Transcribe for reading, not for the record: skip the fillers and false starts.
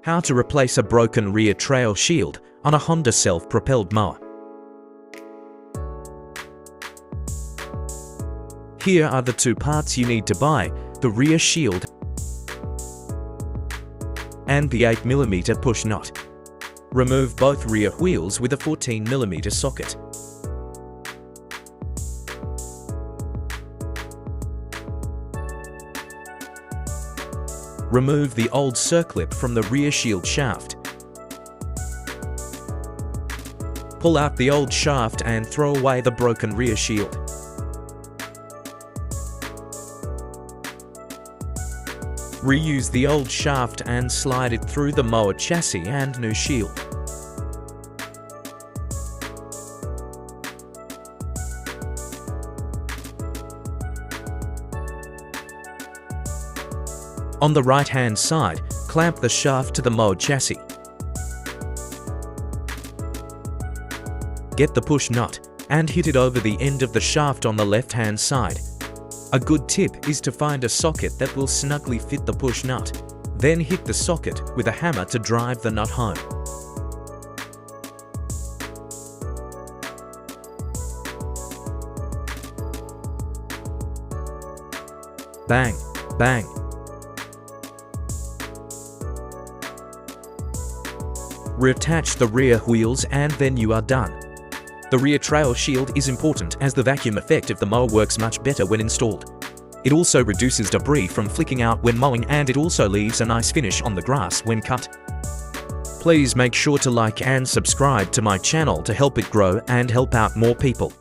How to replace a broken rear trail shield on a Honda self-propelled mower. Here are the two parts you need to buy: the rear shield and the 8mm push nut. Remove both rear wheels with a 14mm socket. Remove the old circlip from the rear shield shaft. Pull out the old shaft and throw away the broken rear shield. Reuse the old shaft and slide it through the mower chassis and new shield. On the right-hand side, clamp the shaft to the mower chassis. Get the push nut and hit it over the end of the shaft on the left-hand side. A good tip is to find a socket that will snugly fit the push nut. Then hit the socket with a hammer to drive the nut home. Bang, bang. Reattach the rear wheels and then you are done. The rear trail shield is important as the vacuum effect of the mower works much better when installed. It also reduces debris from flicking out when mowing, and it also leaves a nice finish on the grass when cut. Please make sure to like and subscribe to my channel to help it grow and help out more people.